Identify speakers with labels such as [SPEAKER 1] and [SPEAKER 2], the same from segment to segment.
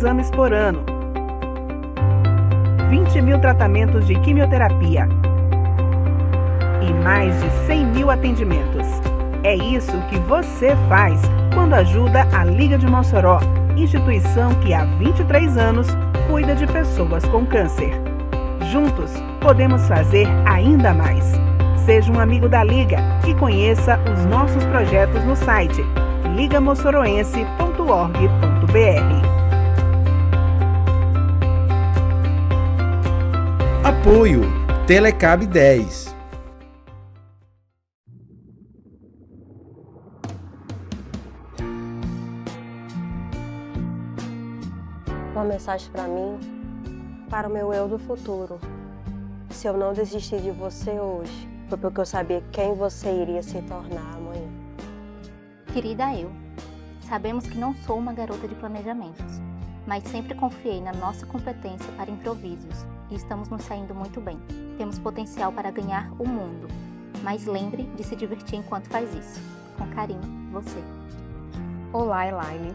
[SPEAKER 1] exames por ano, 20 mil tratamentos de quimioterapia e mais de 100 mil atendimentos. É isso que você faz quando ajuda a Liga de Mossoró, instituição que há 23 anos cuida de pessoas com câncer. Juntos, podemos fazer ainda mais. Seja um amigo da Liga e conheça os nossos projetos no site ligamossoroense.org.br.
[SPEAKER 2] Apoio Telecab 10.
[SPEAKER 3] Uma mensagem para mim, para o meu eu do futuro. Se eu não desistir de você hoje, foi porque eu sabia quem você iria se tornar amanhã.
[SPEAKER 4] Querida eu, sabemos que não sou uma garota de planejamentos, mas sempre confiei na nossa competência para improvisos e estamos nos saindo muito bem. Temos potencial para ganhar o mundo, mas lembre de se divertir enquanto faz isso. Com carinho, você.
[SPEAKER 5] Olá, Elaine.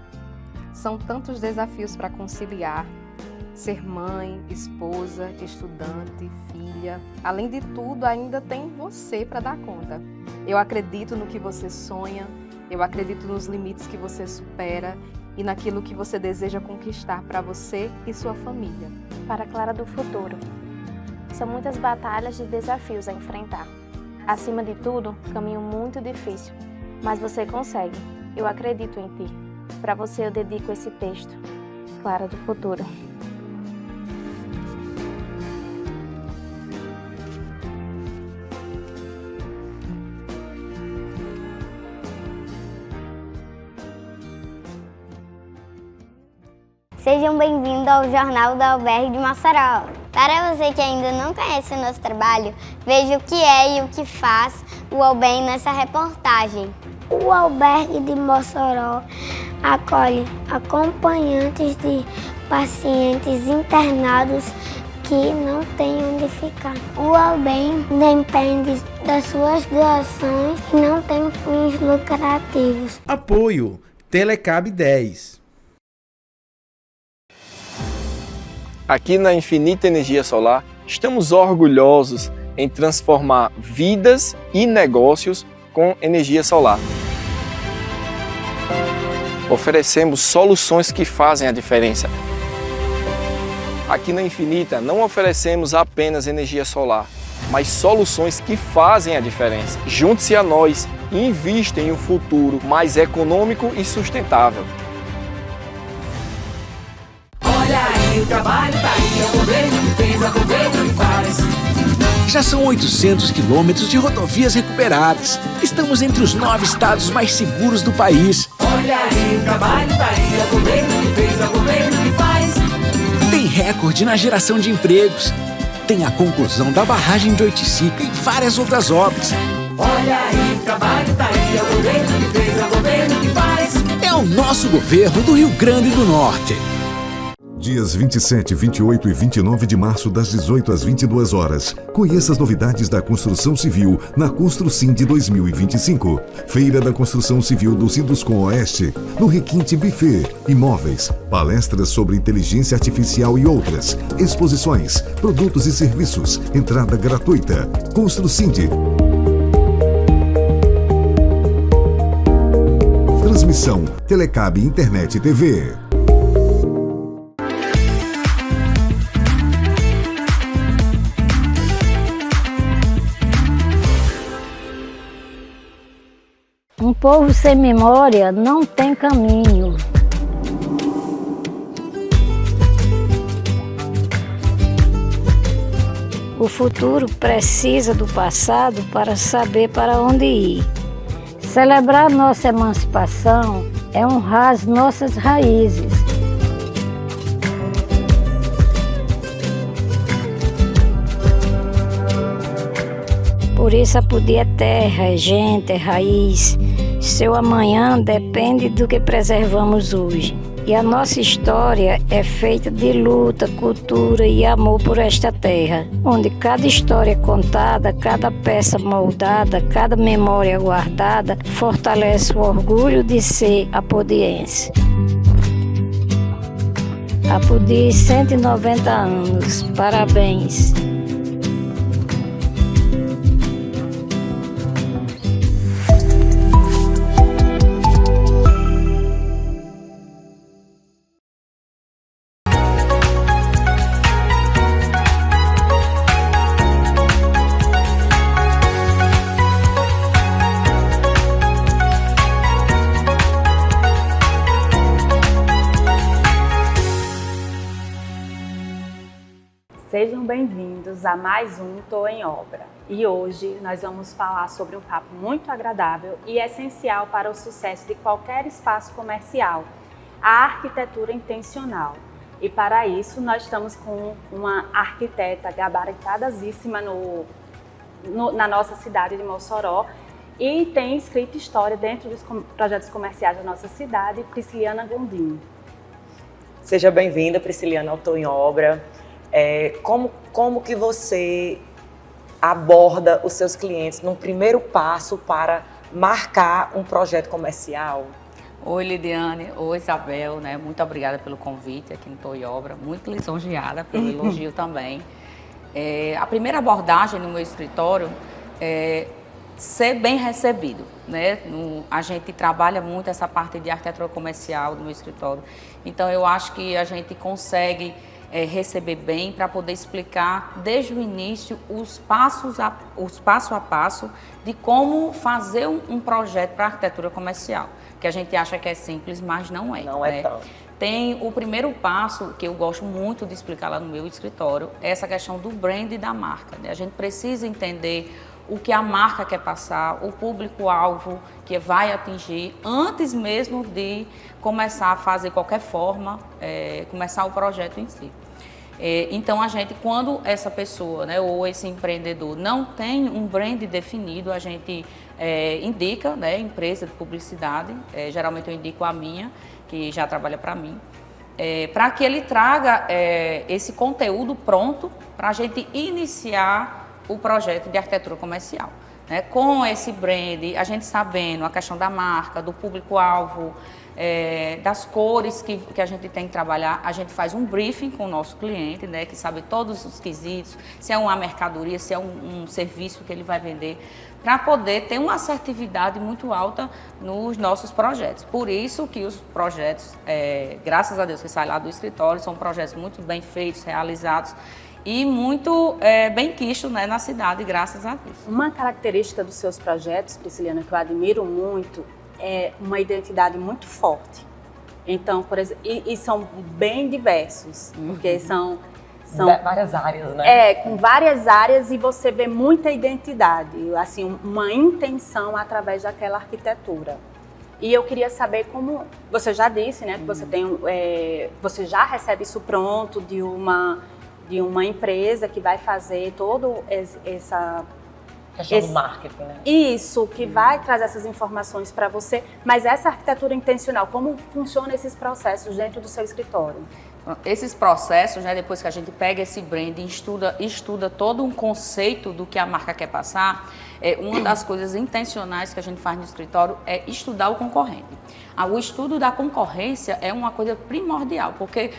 [SPEAKER 5] São tantos desafios para conciliar. Ser mãe, esposa, estudante, filha. Além de tudo, ainda tem você para dar conta. Eu acredito no que você sonha, eu acredito nos limites que você supera e naquilo que você deseja conquistar para você e sua família.
[SPEAKER 6] Para a Clara do futuro. São muitas batalhas e desafios a enfrentar. Acima de tudo, caminho muito difícil, mas você consegue. Eu acredito em ti. Para você eu dedico esse texto. Clara do futuro.
[SPEAKER 7] Sejam bem-vindos ao Jornal do Albergue de Mossoró. Para você que ainda não conhece o nosso trabalho, veja o que é e o que faz o Albergue nessa reportagem.
[SPEAKER 8] O Albergue de Mossoró acolhe acompanhantes de pacientes internados que não têm onde ficar. O Albergue depende das suas doações e não tem fins lucrativos.
[SPEAKER 2] Apoio Telecab 10.
[SPEAKER 9] Aqui na Infinita Energia Solar, estamos orgulhosos em transformar vidas e negócios com energia solar. Oferecemos soluções que fazem a diferença. Aqui na Infinita não oferecemos apenas energia solar, mas soluções que fazem a diferença. Junte-se a nós e invista em um futuro mais econômico e sustentável.
[SPEAKER 10] Olha aí, o trabalho tá aí, é o governo que fez, é o governo que faz.
[SPEAKER 11] Já são 800 quilômetros de rodovias recuperadas. Estamos entre os 9 estados mais seguros do país.
[SPEAKER 10] Olha aí, o trabalho tá aí, é o governo que fez, é o governo que faz.
[SPEAKER 11] Tem recorde na geração de empregos. Tem a conclusão da barragem de Oiticica e várias outras obras.
[SPEAKER 10] Olha aí, o trabalho tá aí, é o governo que fez, é o governo que faz.
[SPEAKER 11] É o nosso governo do Rio Grande do Norte.
[SPEAKER 12] Dias 27, 28 e 29 de março, das 18 às 22 horas. Conheça as novidades da construção civil na Construcim de 2025. Feira da Construção Civil do Sinduscom Oeste, no Requinte Buffet, imóveis, palestras sobre inteligência artificial e outras, exposições, produtos e serviços, entrada gratuita. Construcinde. Transmissão Telecab Internet TV.
[SPEAKER 13] Um povo sem memória não tem caminho. O futuro precisa do passado para saber para onde ir. Celebrar nossa emancipação é honrar as nossas raízes. Por isso a poder é terra, é gente, é raiz. Seu amanhã depende do que preservamos hoje. E a nossa história é feita de luta, cultura e amor por esta terra, onde cada história contada, cada peça moldada, cada memória guardada, fortalece o orgulho de ser apodiense. Apudi 190 anos. Parabéns.
[SPEAKER 14] Sejam bem-vindos a mais um Tô em Obra. E hoje nós vamos falar sobre um papo muito agradável e essencial para o sucesso de qualquer espaço comercial, a arquitetura intencional. E para isso nós estamos com uma arquiteta gabaritadíssima na nossa cidade de Mossoró e tem escrito história dentro dos projetos comerciais da nossa cidade, Prisciliana Gondim.
[SPEAKER 15] Seja bem-vinda, Prisciliana, ao Tô em Obra. Como que você aborda os seus clientes num primeiro passo para marcar um projeto comercial?
[SPEAKER 16] Oi, Lidiane. Oi, Isabel. Muito obrigada pelo convite aqui no Tô em Obra. Muito lisonjeada pelo elogio também. A primeira abordagem no meu escritório é ser bem recebido. A gente trabalha muito essa parte de arquitetura comercial do meu escritório. Então, eu acho que a gente consegue receber bem para poder explicar desde o início os passo a passo de como fazer um projeto para arquitetura comercial, que a gente acha que é simples, mas não é.
[SPEAKER 15] Não é tão.
[SPEAKER 16] Tem o primeiro passo, que eu gosto muito de explicar lá no meu escritório, é essa questão do brand e da marca. A gente precisa entender o que a marca quer passar, o público-alvo que vai atingir, antes mesmo de começar a fazer qualquer forma, começar o projeto em si. Então, a gente, quando essa pessoa, ou esse empreendedor não tem um brand definido, a gente indica, empresa de publicidade, geralmente eu indico a minha, que já trabalha para mim, para que ele traga esse conteúdo pronto para a gente iniciar o projeto de arquitetura comercial. Com esse brand, a gente sabendo a questão da marca, do público-alvo, das cores que a gente tem que trabalhar, a gente faz um briefing com o nosso cliente, que sabe todos os quesitos, se é uma mercadoria, se é um serviço que ele vai vender, para poder ter uma assertividade muito alta nos nossos projetos. Por isso que os projetos, graças a Deus que saem lá do escritório, são projetos muito bem feitos, realizados, e muito bem quistos na cidade, graças a Deus.
[SPEAKER 14] Uma característica dos seus projetos, Prisciliana, que eu admiro muito, é uma identidade muito forte. Então, por exemplo, e são bem diversos, porque são
[SPEAKER 15] várias áreas, né?
[SPEAKER 14] Com várias áreas, e você vê muita identidade, assim, uma intenção através daquela arquitetura. E eu queria saber como, você já disse, que você tem, você já recebe isso pronto de uma empresa que vai fazer todo essa
[SPEAKER 15] questão do marketing,
[SPEAKER 14] Isso, que vai trazer essas informações para você. Mas essa arquitetura intencional, como funcionam esses processos dentro do seu escritório?
[SPEAKER 16] Esses processos, depois que a gente pega esse brand e estuda todo um conceito do que a marca quer passar, uma das coisas intencionais que a gente faz no escritório é estudar o concorrente. O estudo da concorrência é uma coisa primordial, porque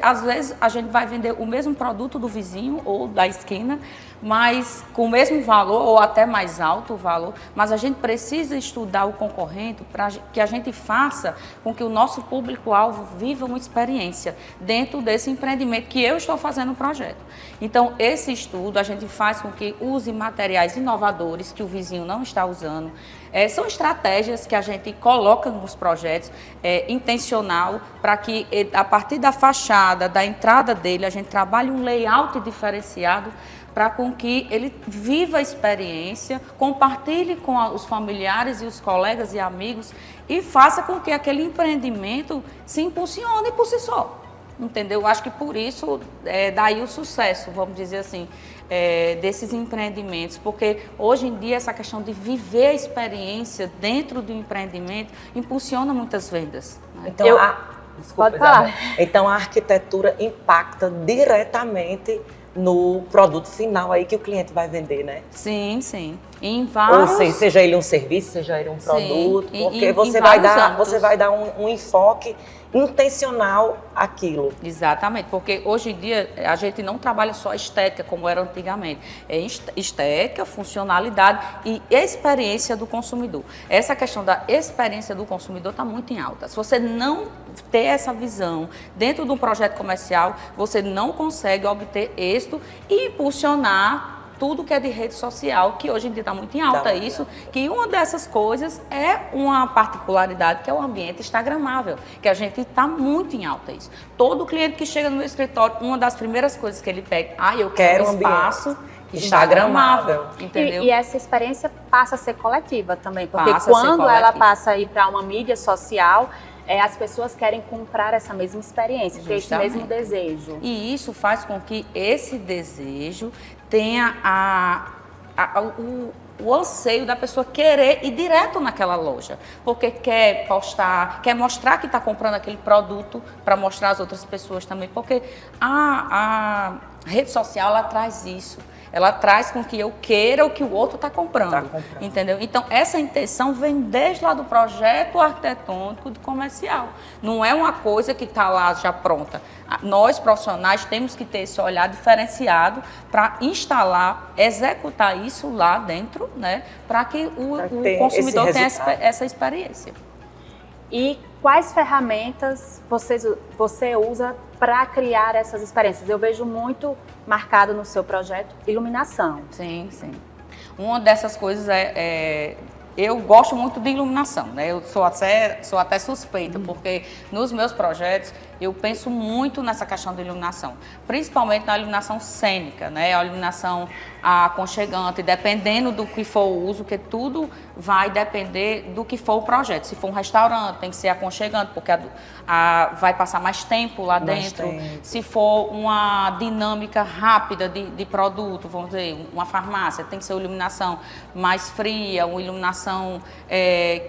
[SPEAKER 16] às vezes, a gente vai vender o mesmo produto do vizinho ou da esquina, mas com o mesmo valor ou até mais alto o valor, mas a gente precisa estudar o concorrente para que a gente faça com que o nosso público-alvo viva uma experiência dentro desse empreendimento que eu estou fazendo o projeto. Então, esse estudo a gente faz com que use materiais inovadores que o vizinho não está usando. São estratégias que a gente coloca nos projetos, intencional, para que a partir da fachada, da entrada dele, a gente trabalhe um layout diferenciado para com que ele viva a experiência, compartilhe com os familiares e os colegas e amigos e faça com que aquele empreendimento se impulsione por si só. Entendeu? Acho que por isso daí o sucesso, vamos dizer assim, desses empreendimentos, porque hoje em dia essa questão de viver a experiência dentro do empreendimento impulsiona muitas vendas.
[SPEAKER 15] Então, pode falar. Então a arquitetura impacta diretamente no produto final aí que o cliente vai vender, né?
[SPEAKER 16] Sim, sim. Em vários...
[SPEAKER 15] Ou seja ele um serviço, seja ele um produto,
[SPEAKER 16] Sim,
[SPEAKER 15] porque
[SPEAKER 16] em
[SPEAKER 15] você vai dar um enfoque intencional àquilo.
[SPEAKER 16] Exatamente, porque hoje em dia a gente não trabalha só estética como era antigamente. É estética, funcionalidade e experiência do consumidor. Essa questão da experiência do consumidor está muito em alta. Se você não ter essa visão dentro de um projeto comercial, você não consegue obter êxito e impulsionar tudo que é de rede social, que hoje em dia está muito em alta isso, que uma dessas coisas é uma particularidade, que é o ambiente instagramável, que a gente está muito em alta isso. Todo cliente que chega no meu escritório, uma das primeiras coisas que ele pega, eu quero um espaço instagramável, entendeu?
[SPEAKER 14] E essa experiência passa a ser coletiva também, porque quando ela passa a ir para uma mídia social, as pessoas querem comprar essa mesma experiência, ter esse mesmo desejo.
[SPEAKER 16] E isso faz com que esse desejo tenha o anseio da pessoa querer ir direto naquela loja, porque quer postar, quer mostrar que está comprando aquele produto para mostrar às outras pessoas também, porque a rede social ela traz isso. Ela traz com que eu queira o que o outro está comprando, entendeu? Então, essa intenção vem desde lá do projeto arquitetônico do comercial. Não é uma coisa que está lá já pronta. Nós, profissionais, temos que ter esse olhar diferenciado para instalar, executar isso lá dentro, né? Para que o consumidor tenha essa experiência.
[SPEAKER 14] E quais ferramentas você usa para criar essas experiências? Eu vejo muito marcado no seu projeto iluminação.
[SPEAKER 16] Sim, sim. Uma dessas coisas eu gosto muito de iluminação, né? Eu sou até suspeita, porque nos meus projetos eu penso muito nessa questão da iluminação, principalmente na iluminação cênica, né? A iluminação aconchegante, dependendo do que for o uso, que tudo vai depender do que for o projeto. Se for um restaurante, tem que ser aconchegante, porque vai passar mais tempo lá dentro. Se for uma dinâmica rápida de produto, vamos dizer, uma farmácia, tem que ser uma iluminação mais fria, uma iluminação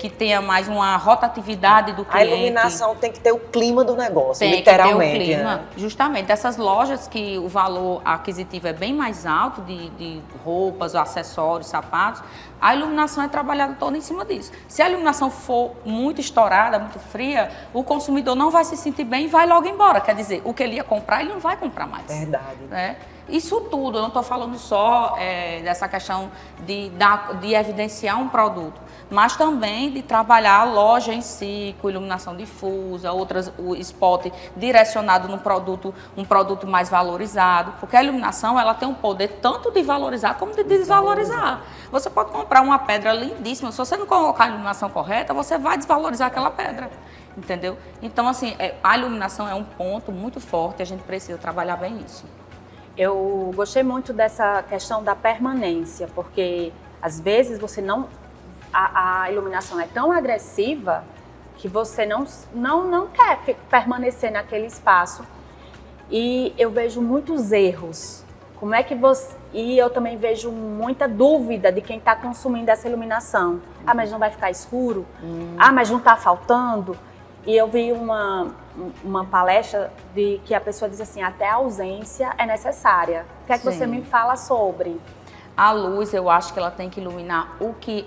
[SPEAKER 16] que tenha mais uma rotatividade do cliente.
[SPEAKER 15] A iluminação tem que ter o clima do negócio,
[SPEAKER 16] tem
[SPEAKER 15] literalmente.
[SPEAKER 16] Que ter o clima, justamente. Dessas lojas que o valor aquisitivo é bem mais alto, de roupas, acessórios, sapatos, a iluminação é trabalhada toda em cima disso. Se a iluminação for muito estourada, muito fria, o consumidor não vai se sentir bem e vai logo embora. Quer dizer, o que ele ia comprar, ele não vai comprar mais.
[SPEAKER 15] Verdade.
[SPEAKER 16] Né? Isso tudo, eu não estou falando só dessa questão de evidenciar um produto, mas também de trabalhar a loja em si, com iluminação difusa, o spot direcionado no produto, um produto mais valorizado, porque a iluminação ela tem um poder tanto de valorizar como de desvalorizar. Você pode comprar uma pedra lindíssima, se você não colocar a iluminação correta, você vai desvalorizar aquela pedra, entendeu? Então, assim, a iluminação é um ponto muito forte, a gente precisa trabalhar bem isso.
[SPEAKER 14] Eu gostei muito dessa questão da permanência, porque às vezes você não... A iluminação é tão agressiva que você não quer permanecer naquele espaço. E eu vejo muitos erros. Como é que você... E eu também vejo muita dúvida de quem está consumindo essa iluminação. Ah, mas não vai ficar escuro? Ah, mas não está faltando? E eu vi uma palestra de que a pessoa diz assim, até a ausência é necessária. O que é que você me fala sobre?
[SPEAKER 16] A luz, eu acho que ela tem que iluminar o que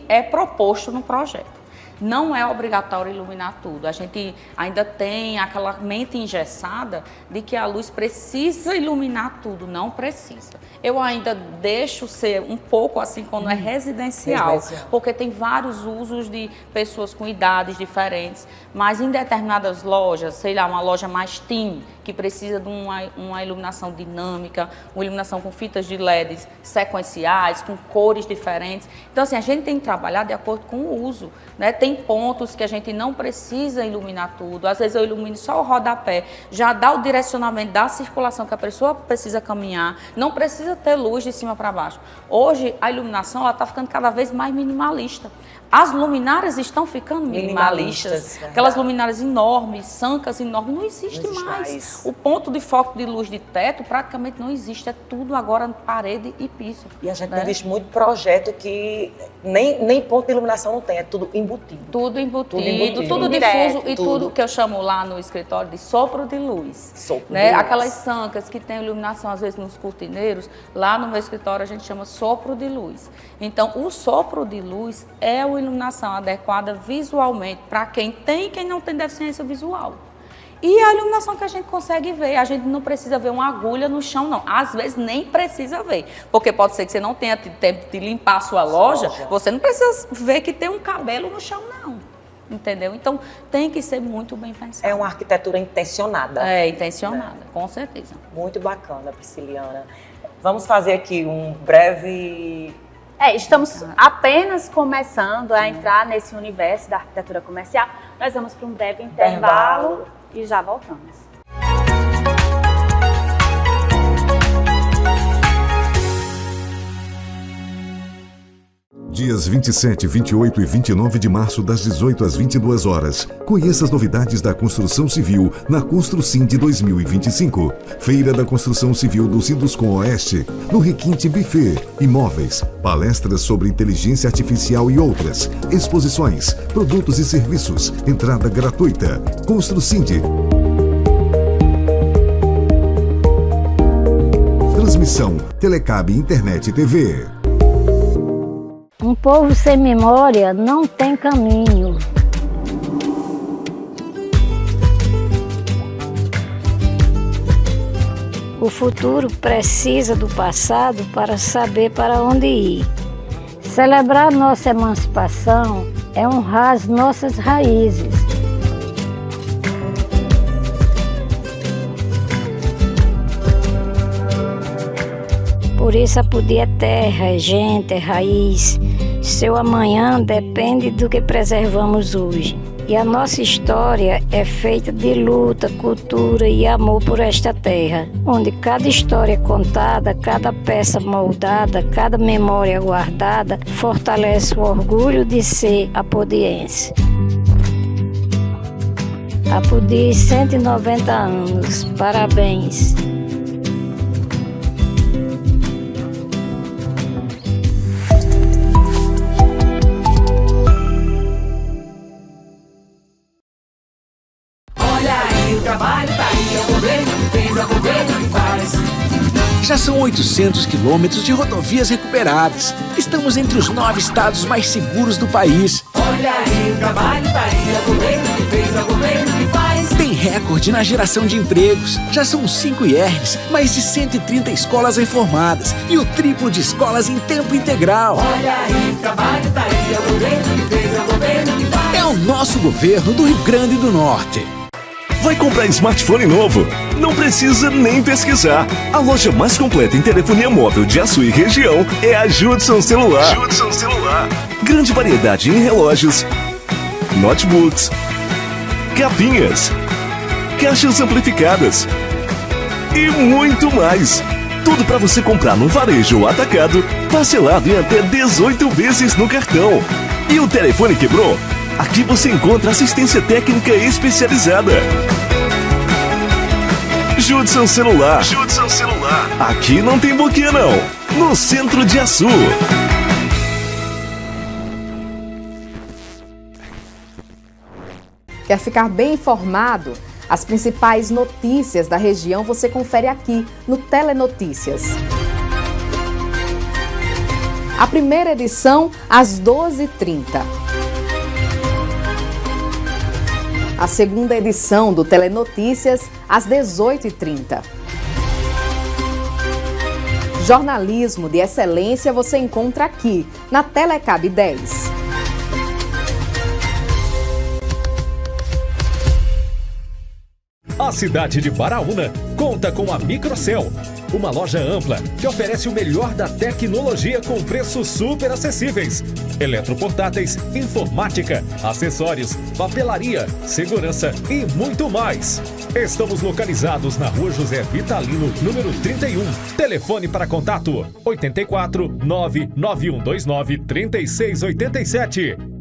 [SPEAKER 16] é proposto no projeto. Não é obrigatório iluminar tudo. A gente ainda tem aquela mente engessada de que a luz precisa iluminar tudo. Não precisa. Eu ainda deixo ser um pouco assim quando é residencial, porque tem vários usos de pessoas com idades diferentes, mas em determinadas lojas, sei lá, uma loja mais teen, que precisa de uma iluminação dinâmica, uma iluminação com fitas de LEDs sequenciais, com cores diferentes. Então, assim, a gente tem que trabalhar de acordo com o uso, né? Tem pontos que a gente não precisa iluminar tudo. Às vezes eu ilumino só o rodapé, já dá o direcionamento da circulação que a pessoa precisa caminhar, não precisa ter luz de cima para baixo. Hoje, a iluminação está ficando cada vez mais minimalista. As luminárias estão ficando minimalistas. Aquelas luminárias enormes, sancas enormes, não existe mais. O ponto de foco de luz de teto praticamente não existe. É tudo agora parede e piso.
[SPEAKER 15] E a gente tem visto muito projeto que nem ponto de iluminação não tem, é tudo embutido.
[SPEAKER 16] Tudo embutido,
[SPEAKER 15] embutido.
[SPEAKER 16] tudo
[SPEAKER 15] Direto,
[SPEAKER 16] difuso e
[SPEAKER 15] tudo.
[SPEAKER 16] tudo que eu chamo lá no escritório de sopro de luz.
[SPEAKER 15] Sopro
[SPEAKER 16] né?
[SPEAKER 15] de luz.
[SPEAKER 16] Aquelas sancas que tem iluminação, às vezes, nos cortineiros, lá no meu escritório a gente chama sopro de luz. Então, o sopro de luz é uma iluminação adequada visualmente para quem tem e quem não tem deficiência visual. E a iluminação que a gente consegue ver, a gente não precisa ver uma agulha no chão, não. Às vezes nem precisa ver, porque pode ser que você não tenha tempo de limpar a sua loja, você não precisa ver que tem um cabelo no chão, não. Entendeu? Então, tem que ser muito bem pensado.
[SPEAKER 15] É uma arquitetura intencionada.
[SPEAKER 16] É, intencionada, com certeza.
[SPEAKER 15] Muito bacana, Prisciliana. Vamos fazer aqui um breve...
[SPEAKER 14] Estamos apenas começando a entrar nesse universo da arquitetura comercial. Nós vamos para um breve intervalo e já voltamos.
[SPEAKER 12] Dias 27, 28 e 29 de março, das 18 às 22 horas. Conheça as novidades da construção civil na Construsim de 2025. Feira da Construção Civil do Sinduscom Oeste, no Requinte Buffet, imóveis, palestras sobre inteligência artificial e outras, exposições, produtos e serviços, entrada gratuita. Construcind. Transmissão Telecab Internet e TV.
[SPEAKER 13] Um povo sem memória não tem caminho. O futuro precisa do passado para saber para onde ir. Celebrar nossa emancipação é honrar as nossas raízes. Por isso a poder é terra, é gente, é raiz. Seu amanhã depende do que preservamos hoje. E a nossa história é feita de luta, cultura e amor por esta terra, onde cada história contada, cada peça moldada, cada memória guardada, fortalece o orgulho de ser apodiense. Apodi, 190 anos, parabéns.
[SPEAKER 11] Já são 800 quilômetros de rodovias recuperadas. Estamos entre os 9 estados mais seguros do país.
[SPEAKER 10] Olha aí, o trabalho tá aí, é o governo que fez, é o governo que faz.
[SPEAKER 11] Tem recorde na geração de empregos. Já são 5 IRs, mais de 130 escolas reformadas e o triplo de escolas em tempo integral.
[SPEAKER 10] Olha aí, o trabalho tá aí, é o governo que fez, é o governo que faz.
[SPEAKER 11] É o nosso governo do Rio Grande do Norte.
[SPEAKER 17] Vai comprar smartphone novo? Não precisa nem pesquisar. A loja mais completa em telefonia móvel de Açu e região é a Judson Celular. Judson Celular. Grande variedade em relógios, notebooks, capinhas, caixas amplificadas e muito mais. Tudo para você comprar no varejo ou atacado, parcelado em até 18 vezes no cartão. E o telefone quebrou? Aqui você encontra assistência técnica especializada. Judson Celular. Judson Celular. Aqui não tem boquinha não. No centro de Açu.
[SPEAKER 18] Quer ficar bem informado? As principais notícias da região você confere aqui no Telenotícias. A primeira edição às 12h30. A segunda edição do Telenotícias, às 18h30. Jornalismo de excelência você encontra aqui, na Telecab 10.
[SPEAKER 19] A cidade de Baraúna conta com a Microcel, uma loja ampla que oferece o melhor da tecnologia com preços super acessíveis. Eletroportáteis, informática, acessórios, papelaria, segurança e muito mais. Estamos localizados na Rua José Vitalino, número 31. Telefone para contato 84 99129 3687.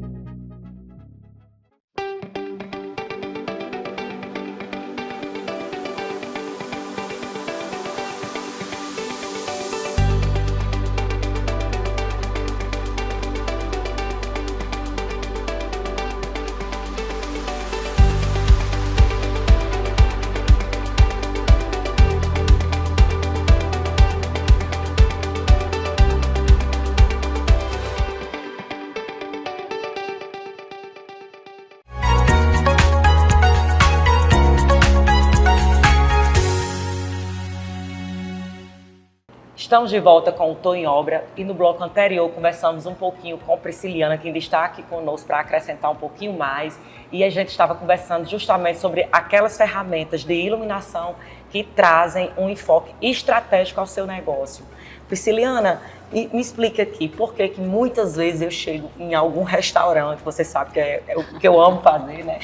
[SPEAKER 15] Estamos de volta com o Tô em Obra e no bloco anterior conversamos um pouquinho com Prisciliana, que ainda está aqui conosco para acrescentar um pouquinho mais, e a gente estava conversando justamente sobre aquelas ferramentas de iluminação que trazem um enfoque estratégico ao seu negócio. Prisciliana, me explica aqui por que muitas vezes eu chego em algum restaurante, você sabe que é o que eu amo fazer, né?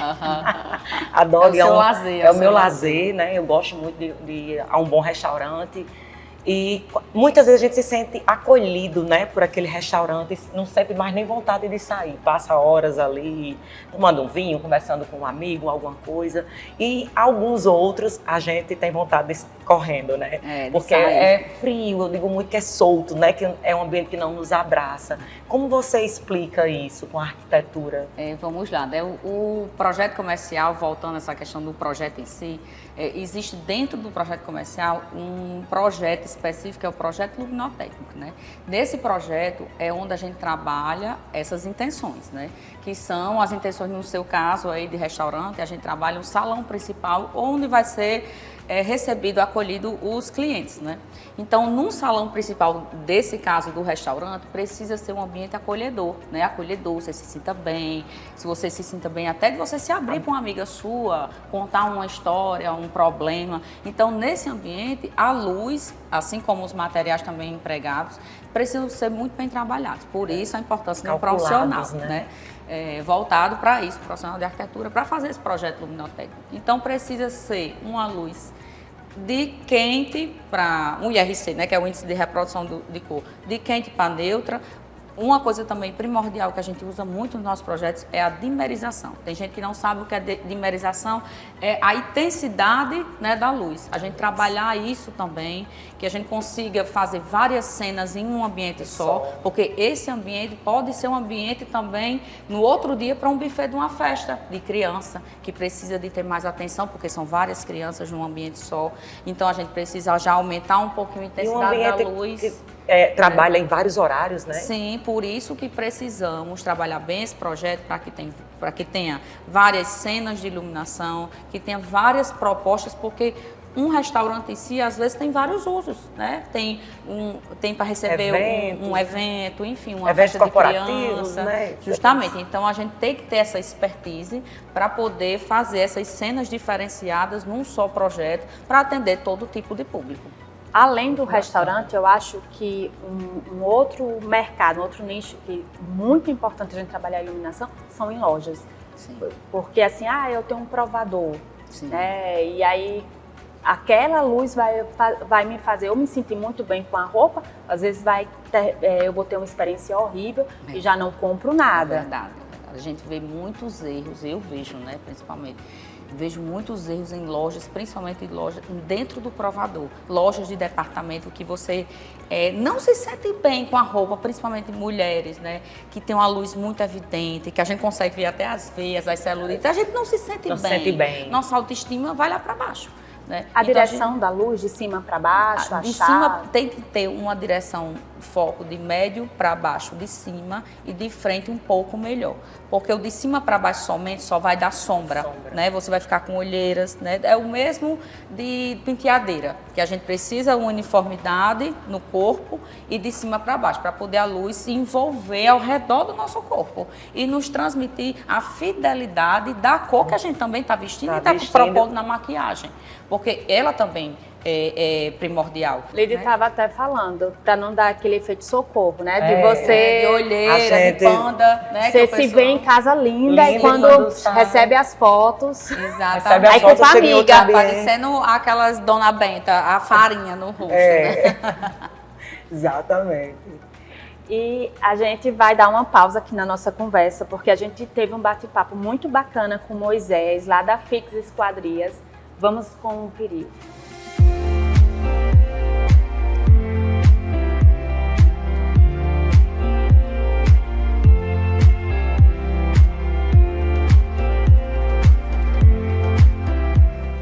[SPEAKER 15] Adoro,
[SPEAKER 16] é o seu lazer.
[SPEAKER 15] É o meu lazer, né? Eu gosto muito de ir a um bom restaurante. E muitas vezes a gente se sente acolhido, né, por aquele restaurante, não sente mais nem vontade de sair. Passa horas ali, tomando um vinho, conversando com um amigo, alguma coisa. E alguns outros a gente tem vontade de ir correndo, né? Porque é frio, eu digo muito que é solto, né? Que é um ambiente que não nos abraça. Como você explica isso com a arquitetura?
[SPEAKER 16] Vamos lá, né? O projeto comercial, voltando a essa questão do projeto em si, existe dentro do projeto comercial um projeto específico, que é o projeto luminotécnico, né? Nesse projeto é onde a gente trabalha essas intenções, né? Que são as intenções, no seu caso aí de restaurante, a gente trabalha um salão principal onde vai ser recebido, acolhido os clientes, né? Então, num salão principal, desse caso do restaurante, precisa ser um ambiente acolhedor, né? Acolhedor, você se sinta bem, se você se sinta bem, até de você se abrir para uma amiga sua, contar uma história, um problema. Então, nesse ambiente, a luz, assim como os materiais também empregados, precisam ser muito bem trabalhados. Por isso, a importância do profissional, né? Voltado para isso, profissional de arquitetura, para fazer esse projeto luminotécnico. Então, precisa ser uma luz de quente para um IRC, né, que é o índice de reprodução de cor, de quente para neutra. Uma coisa também primordial que a gente usa muito nos nossos projetos é a dimerização. Tem gente que não sabe o que é dimerização, é a intensidade, né, da luz. A gente trabalhar isso também, que a gente consiga fazer várias cenas em um ambiente só, porque esse ambiente pode ser um ambiente também no outro dia para um buffet de uma festa de criança, que precisa de ter mais atenção, porque são várias crianças num ambiente só. Então a gente precisa já aumentar um pouquinho a intensidade da luz.
[SPEAKER 15] Trabalha em vários horários, né?
[SPEAKER 16] Sim, por isso que precisamos trabalhar bem esse projeto para que tenha várias cenas de iluminação, que tenha várias propostas, porque um restaurante em si, às vezes, tem vários usos, né? Tem para receber um evento, enfim, uma festa de criança.
[SPEAKER 15] Né?
[SPEAKER 16] Justamente. Então, a gente tem que ter essa expertise para poder fazer essas cenas diferenciadas num só projeto para atender todo tipo de público.
[SPEAKER 14] Além do restaurante, eu acho que um outro mercado, um outro nicho que é muito importante a gente trabalhar a iluminação são em lojas.
[SPEAKER 16] Sim.
[SPEAKER 14] Porque assim, eu tenho um provador, né? E aí aquela luz vai me fazer eu me sentir muito bem com a roupa, às vezes eu vou ter uma experiência horrível e já não compro nada.
[SPEAKER 16] É verdade. A gente vê muitos erros, eu vejo, né, principalmente. Vejo muitos erros em lojas, principalmente em lojas dentro do provador. Lojas de departamento que você não se sente bem com a roupa, principalmente mulheres, né? Que tem uma luz muito evidente, que a gente consegue ver até as veias, as celulites. A gente não se sente bem. Nossa autoestima vai lá para baixo. Né?
[SPEAKER 14] A direção da luz, de cima para baixo,
[SPEAKER 16] de cima tem que ter uma direção, foco de médio para baixo de cima e de frente um pouco melhor. Porque o de cima para baixo somente só vai dar sombra, né? Você vai ficar com olheiras, né? É o mesmo de penteadeira, que a gente precisa uma uniformidade no corpo e de cima para baixo, para poder a luz se envolver ao redor do nosso corpo e nos transmitir a fidelidade da cor que a gente também está vestindo e está propondo na maquiagem. Porque ela também é primordial.
[SPEAKER 14] Lídia estava até falando, para não dar aquele efeito socorro, né? De você...
[SPEAKER 16] de olheira, de panda, né?
[SPEAKER 14] Você se vê em casa linda e quando recebe as fotos...
[SPEAKER 16] Exatamente.
[SPEAKER 14] Aí culpa a amiga.
[SPEAKER 16] Parecendo aquelas Dona Benta, a farinha no rosto, né?
[SPEAKER 15] Exatamente.
[SPEAKER 14] E a gente vai dar uma pausa aqui na nossa conversa, porque a gente teve um bate-papo muito bacana com o Moisés, lá da Fix Esquadrias. Vamos conferir.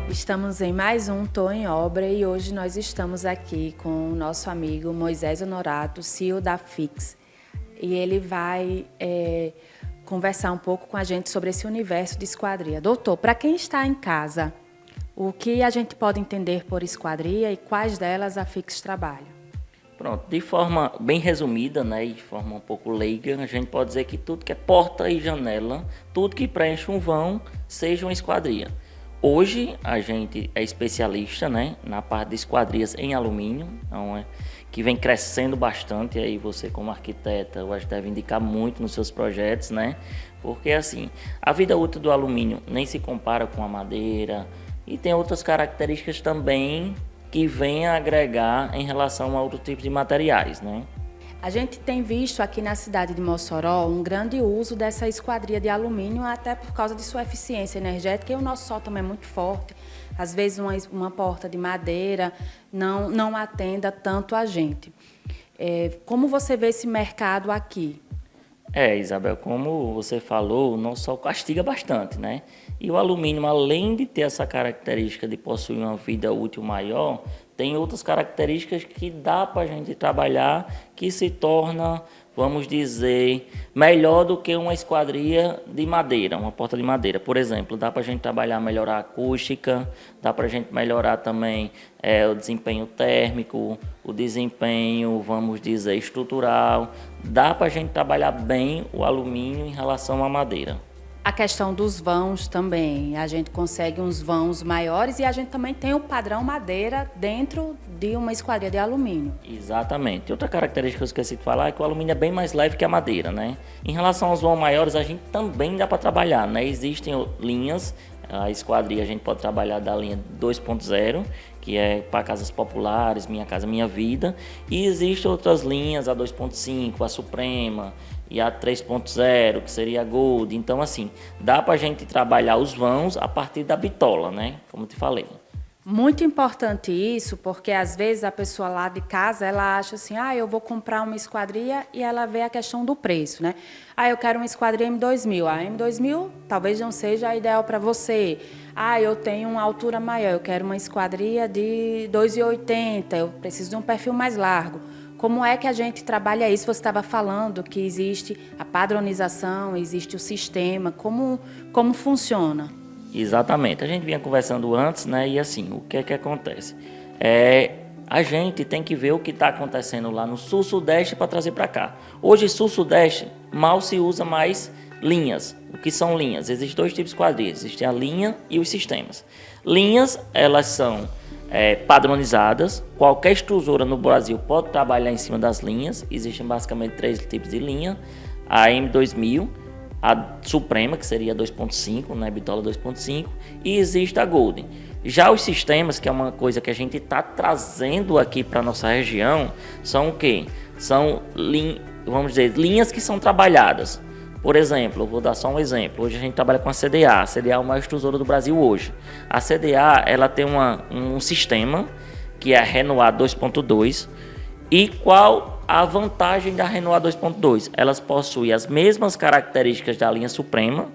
[SPEAKER 14] Estamos em mais um Tô em Obra e hoje nós estamos aqui com o nosso amigo Moisés Honorato, CEO da Fix. E ele vai conversar um pouco com a gente sobre esse universo de esquadria. Doutor, para quem está em casa, o que a gente pode entender por esquadria e quais delas a Fix trabalha?
[SPEAKER 20] Pronto, de forma bem resumida, né, e de forma um pouco leiga, a gente pode dizer que tudo que é porta e janela, tudo que preenche um vão, seja uma esquadria. Hoje a gente é especialista, né, na parte de esquadrias em alumínio, então, que vem crescendo bastante, e aí você como arquiteta, eu acho que deve indicar muito nos seus projetos, né, porque assim, a vida útil do alumínio nem se compara com a madeira, e tem outras características também que vem a agregar em relação a outros tipos de materiais, né?
[SPEAKER 14] A gente tem visto aqui na cidade de Mossoró um grande uso dessa esquadria de alumínio, até por causa de sua eficiência energética, e o nosso sol também é muito forte. Às vezes uma porta de madeira não atenda tanto a gente. Como você vê esse mercado aqui?
[SPEAKER 20] Isabel, como você falou, o nosso sol castiga bastante, né? E o alumínio, além de ter essa característica de possuir uma vida útil maior, tem outras características que dá para a gente trabalhar que se torna, vamos dizer, melhor do que uma esquadria de madeira, uma porta de madeira. Por exemplo, dá para a gente trabalhar, melhorar a acústica, dá para a gente melhorar também o desempenho térmico, o desempenho, vamos dizer, estrutural. Dá para a gente trabalhar bem o alumínio em relação à madeira.
[SPEAKER 14] A questão dos vãos também, a gente consegue uns vãos maiores e a gente também tem o padrão madeira dentro de uma esquadria de alumínio.
[SPEAKER 20] Exatamente. Outra característica que eu esqueci de falar é que o alumínio é bem mais leve que a madeira, né? Em relação aos vãos maiores, a gente também dá para trabalhar, né? Existem linhas, a esquadria a gente pode trabalhar da linha 2.0, que é para casas populares, Minha Casa Minha Vida, e existem outras linhas, a 2.5, a Suprema, e a 3.0, que seria a Gold. Então, assim, dá para a gente trabalhar os vãos a partir da bitola, né? Como eu te falei.
[SPEAKER 14] Muito importante isso, porque às vezes a pessoa lá de casa, ela acha assim, eu vou comprar uma esquadria, e ela vê a questão do preço, né? Eu quero uma esquadria M2000. A M2000 talvez não seja a ideal para você. Eu tenho uma altura maior, eu quero uma esquadria de 2,80, eu preciso de um perfil mais largo. Como é que a gente trabalha isso? Você estava falando que existe a padronização, existe o sistema, como funciona?
[SPEAKER 20] Exatamente. A gente vinha conversando antes, né? E assim, o que é que acontece? A gente tem que ver o que está acontecendo lá no Sul-Sudeste para trazer para cá. Hoje, Sul-Sudeste, mal se usa mais linhas. O que são linhas? Existem dois tipos de esquadrias. Existe a linha e os sistemas. Linhas, elas são padronizadas. Qualquer extrusora no Brasil pode trabalhar em cima das linhas. Existem basicamente 3 tipos de linha. A M2000, a Suprema, que seria 2.5, né, bitola 2.5, e existe a Golden. Já os sistemas, que é uma coisa que a gente está trazendo aqui para a nossa região, são o quê? São, vamos dizer, linhas que são trabalhadas. Por exemplo, eu vou dar só um exemplo. Hoje a gente trabalha com a CDA. A CDA é a maior extrusora do Brasil hoje. A CDA, ela tem um sistema que é a Renoir 2.2. E qual a vantagem da Renoir 2.2? Elas possuem as mesmas características da linha Suprema,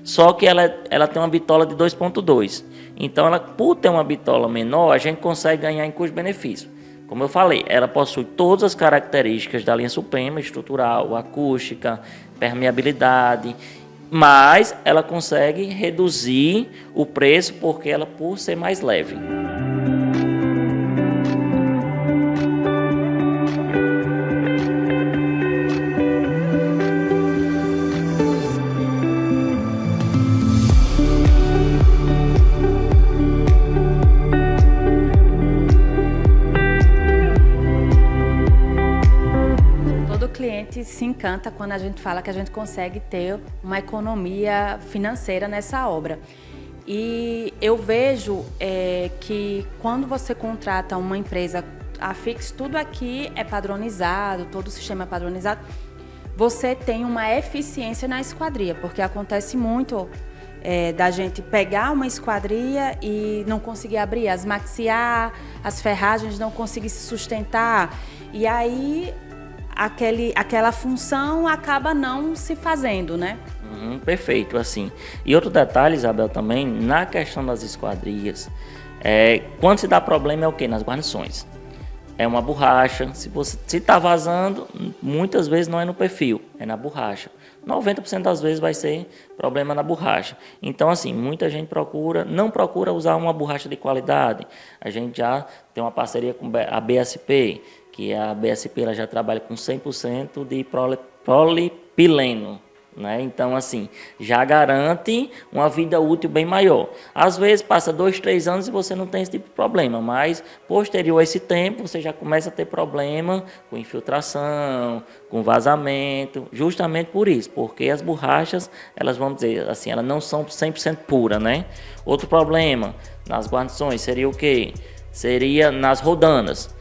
[SPEAKER 20] só que ela tem uma bitola de 2.2. Então, por ter uma bitola menor, a gente consegue ganhar em custo-benefício. Como eu falei, ela possui todas as características da linha Suprema, estrutural, acústica, permeabilidade, mas ela consegue reduzir o preço porque ela, por ser mais leve.
[SPEAKER 14] Se encanta quando a gente fala que a gente consegue ter uma economia financeira nessa obra. E eu vejo que quando você contrata uma empresa, a Fix, tudo aqui é padronizado, todo o sistema é padronizado, você tem uma eficiência na esquadria, porque acontece muito da gente pegar uma esquadria e não conseguir abrir, as maxiar, as ferragens não conseguir se sustentar, e aí aquela função acaba não se fazendo, né?
[SPEAKER 20] Perfeito, assim. E outro detalhe, Isabel, também, na questão das esquadrias, quando se dá problema é o quê? Nas guarnições. é uma borracha. Se está vazando, muitas vezes não é no perfil, é na borracha. 90% das vezes vai ser problema na borracha. Então, assim, muita gente não procura usar uma borracha de qualidade. A gente já tem uma parceria com a BSP, que a BSP ela já trabalha com 100% de polipileno. Né? Então, assim, já garante uma vida útil bem maior. Às vezes, passa 2, 3 anos e você não tem esse tipo de problema, mas, posterior a esse tempo, você já começa a ter problema com infiltração, com vazamento, justamente por isso, porque as borrachas, elas, vamos dizer assim, elas não são 100% puras, né? Outro problema nas guarnições seria o quê? Seria nas rodanas.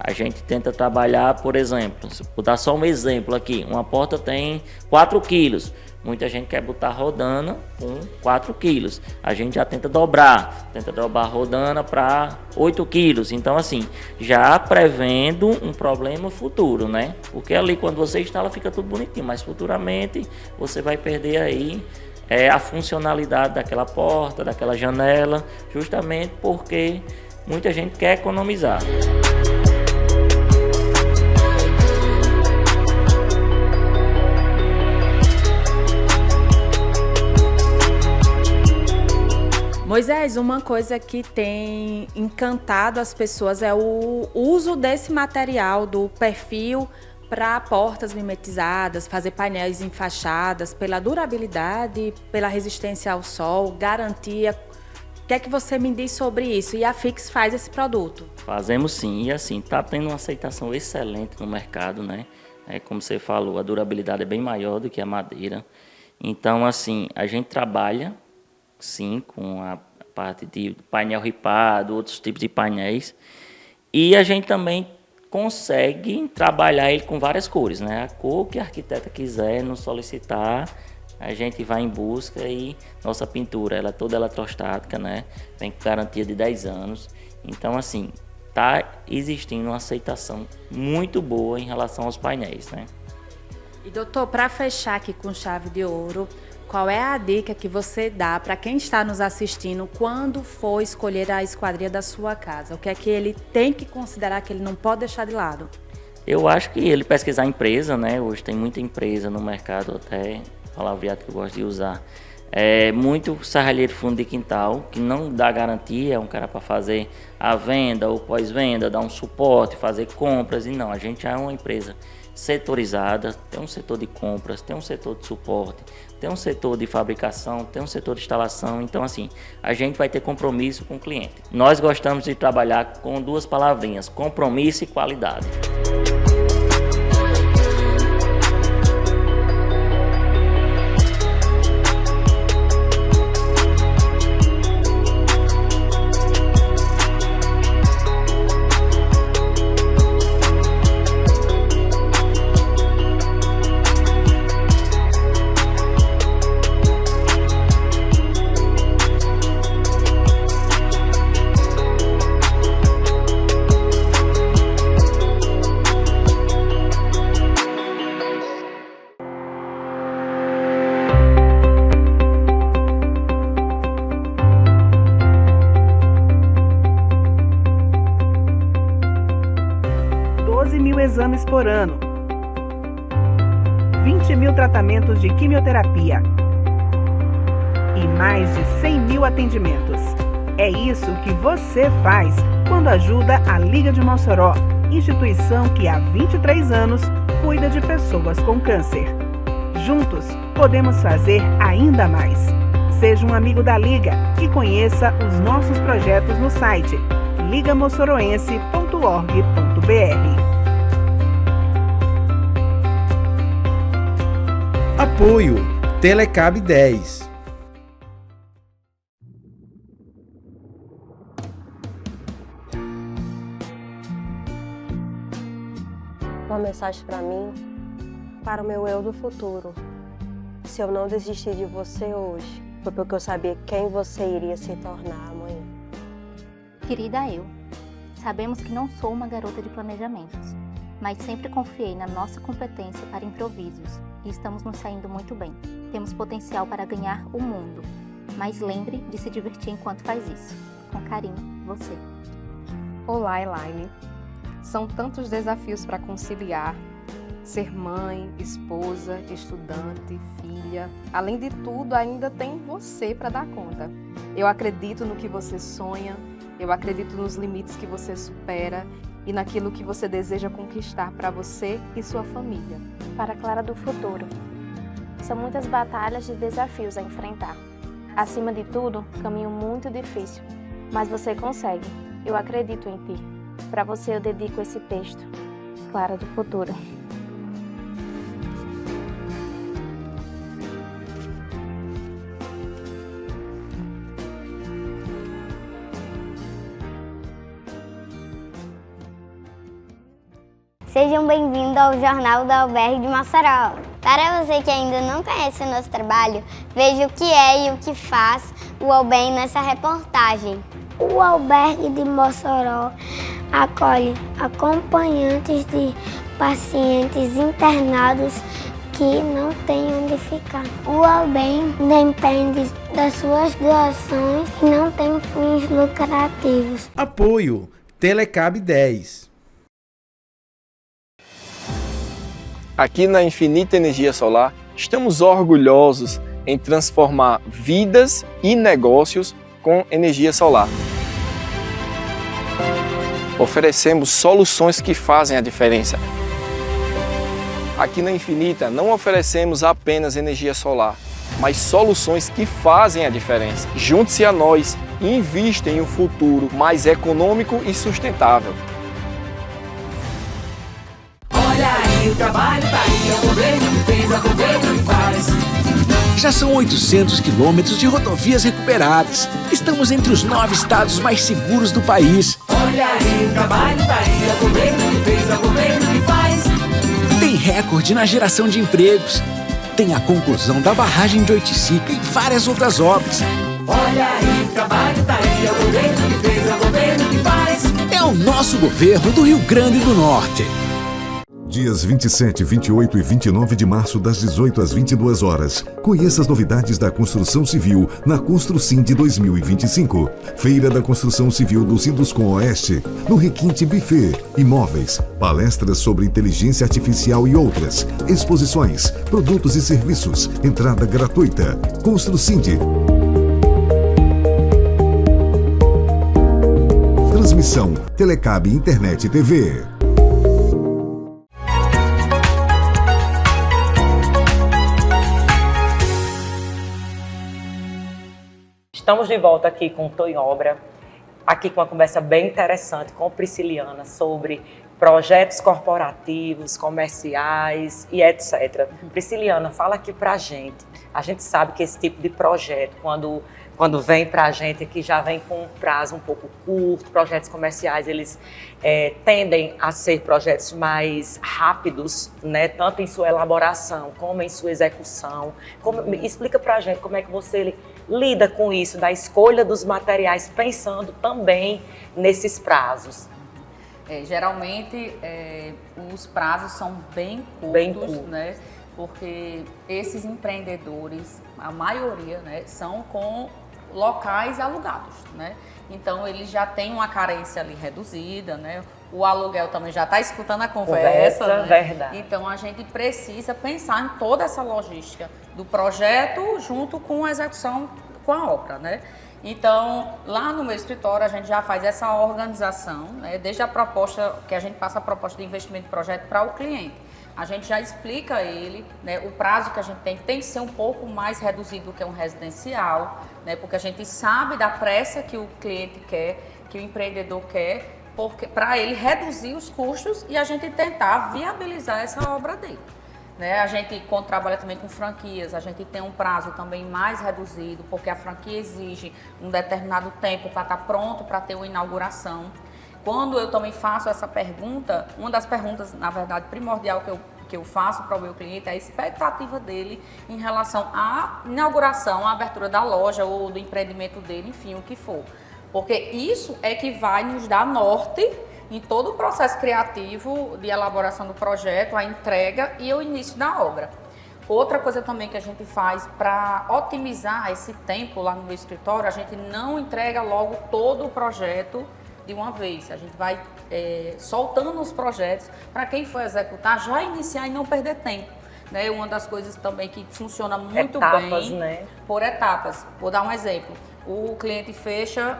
[SPEAKER 20] A gente tenta trabalhar, por exemplo, vou dar só um exemplo aqui, uma porta tem 4 quilos, muita gente quer botar rodana com 4 quilos, a gente já tenta dobrar a rodana para 8 quilos, então assim, já prevendo um problema futuro, né? Porque ali quando você instala fica tudo bonitinho, mas futuramente você vai perder aí a funcionalidade daquela porta, daquela janela, justamente porque muita gente quer economizar.
[SPEAKER 14] Moisés, uma coisa que tem encantado as pessoas é o uso desse material, do perfil, para portas mimetizadas, fazer painéis em fachadas, pela durabilidade, pela resistência ao sol, garantia. O que é que você me diz sobre isso? E a Fix faz esse produto?
[SPEAKER 20] Fazemos sim, e assim, está tendo uma aceitação excelente no mercado, né? Como você falou, a durabilidade é bem maior do que a madeira. Então, assim, a gente trabalha sim, com a parte de painel ripado, outros tipos de painéis. E a gente também consegue trabalhar ele com várias cores, né? A cor que a arquiteta quiser nos solicitar, a gente vai em busca e nossa pintura, ela é toda eletrostática, né? Tem garantia de 10 anos. Então, assim, está existindo uma aceitação muito boa em relação aos painéis, né?
[SPEAKER 14] E doutor, para fechar aqui com chave de ouro, qual é a dica que você dá para quem está nos assistindo quando for escolher a esquadria da sua casa? O que é que ele tem que considerar, que ele não pode deixar de lado?
[SPEAKER 20] Eu acho que ele pesquisar a empresa, né? Hoje tem muita empresa no mercado, até palavreado que eu gosto de usar. Muito serralheiro fundo de quintal, que não dá garantia, é um cara para fazer a venda ou pós-venda, dar um suporte, fazer compras, e não, a gente é uma empresa setorizada, tem um setor de compras, tem um setor de suporte, tem um setor de fabricação, tem um setor de instalação. Então, assim, a gente vai ter compromisso com o cliente. Nós gostamos de trabalhar com 2 palavrinhas, compromisso e qualidade.
[SPEAKER 1] Exames por ano, 20 mil tratamentos de quimioterapia e mais de 100 mil atendimentos. É isso que você faz quando ajuda a Liga de Mossoró, instituição que há 23 anos cuida de pessoas com câncer. Juntos, podemos fazer ainda mais. Seja um amigo da Liga e conheça os nossos projetos no site ligamossoroense.org.br.
[SPEAKER 2] Apoio Telecab 10.
[SPEAKER 3] Uma mensagem para mim, para o meu eu do futuro. Se eu não desistir de você hoje, foi porque eu sabia quem você iria se tornar amanhã.
[SPEAKER 4] Querida eu, sabemos que não sou uma garota de planejamentos, mas sempre confiei na nossa competência para improvisos e estamos nos saindo muito bem. Temos potencial para ganhar o mundo, mas lembre de se divertir enquanto faz isso. Com carinho, você.
[SPEAKER 5] Olá, Elaine. São tantos desafios para conciliar. Ser mãe, esposa, estudante, filha. Além de tudo, ainda tem você para dar conta. Eu acredito no que você sonha, eu acredito nos limites que você supera e naquilo que você deseja conquistar para você e sua família.
[SPEAKER 6] Para a Clara do futuro. São muitas batalhas e desafios a enfrentar. Acima de tudo, caminho muito difícil, mas você consegue. Eu acredito em ti. Para você eu dedico esse texto. Clara do futuro.
[SPEAKER 7] Sejam bem-vindos ao Jornal da Albergue de Mossoró. Para você que ainda não conhece o nosso trabalho, veja o que é e o que faz o Albergue nessa reportagem.
[SPEAKER 8] O Albergue de Mossoró acolhe acompanhantes de pacientes internados que não têm onde ficar. O Albergue depende das suas doações e não tem fins lucrativos.
[SPEAKER 2] Apoio Telecab 10.
[SPEAKER 9] Aqui na Infinita Energia Solar, estamos orgulhosos em transformar vidas e negócios com energia solar. Oferecemos soluções que fazem a diferença. Aqui na Infinita não oferecemos apenas energia solar, mas soluções que fazem a diferença. Junte-se a nós e invista em um futuro mais econômico e sustentável.
[SPEAKER 10] Olha aí, o trabalho tá aí, é o governo que fez, é o governo que faz.
[SPEAKER 11] Já são 800 quilômetros de rodovias recuperadas. Estamos entre os 9 estados mais seguros do país.
[SPEAKER 10] Olha aí, o trabalho tá aí, é o governo que fez, é o governo que faz.
[SPEAKER 11] Tem recorde na geração de empregos. Tem a conclusão da barragem de Oiticica e várias outras obras.
[SPEAKER 10] Olha aí, o trabalho tá aí, é o governo que fez, é o governo que faz.
[SPEAKER 11] É o nosso governo do Rio Grande do Norte.
[SPEAKER 12] Dias 27, 28 e 29 de março, das 18 às 22 horas. Conheça as novidades da construção civil na Construsim de 2025. Feira da Construção Civil do Sinduscom Oeste, no Requinte Buffet, imóveis, palestras sobre inteligência artificial e outras, exposições, produtos e serviços, entrada gratuita. Construcind. Transmissão Telecab Internet e TV.
[SPEAKER 15] Estamos de volta aqui com o Tô em Obra, aqui com uma conversa bem interessante com Prisciliana sobre projetos corporativos, comerciais e etc. Prisciliana, fala aqui pra gente. A gente sabe que esse tipo de projeto, quando vem pra gente aqui, já vem com um prazo um pouco curto. Projetos comerciais, eles tendem a ser projetos mais rápidos, né? Tanto em sua elaboração como em sua execução. Explica pra gente como é que você lida com isso, da escolha dos materiais, pensando também nesses prazos.
[SPEAKER 16] Geralmente, os prazos são bem curtos, né? Porque esses empreendedores, a maioria, né, são com locais alugados, né? Então, eles já têm uma carência ali reduzida, né? O aluguel também já está escutando a conversa, né?
[SPEAKER 15] Verdade.
[SPEAKER 16] Então, a gente precisa pensar em toda essa logística do projeto junto com a execução com a obra, né? Então, lá no meu escritório, a gente já faz essa organização, né? Desde a proposta, que a gente passa a proposta de investimento de projeto para o cliente. A gente já explica a ele, né, o prazo que a gente tem que ser um pouco mais reduzido do que um residencial, né, porque a gente sabe da pressa que o cliente quer, que o empreendedor quer, para ele reduzir os custos e a gente tentar viabilizar essa obra dele. Né? A gente, quando trabalha também com franquias, a gente tem um prazo também mais reduzido, porque a franquia exige um determinado tempo para estar pronto para ter uma inauguração. Quando eu também faço essa pergunta, uma das perguntas, na verdade, primordial que eu faço para o meu cliente é a expectativa dele em relação à inauguração, à abertura da loja ou do empreendimento dele, enfim, o que for. Porque isso é que vai nos dar norte em todo o processo criativo de elaboração do projeto, a entrega e o início da obra. Outra coisa também que a gente faz para otimizar esse tempo lá no meu escritório, a gente não entrega logo todo o projeto de uma vez. A gente vai soltando os projetos para quem for executar já iniciar e não perder tempo. Né? Uma das coisas também que funciona muito
[SPEAKER 15] etapas,
[SPEAKER 16] bem,
[SPEAKER 15] né?
[SPEAKER 16] Por etapas. Vou dar um exemplo. O cliente fecha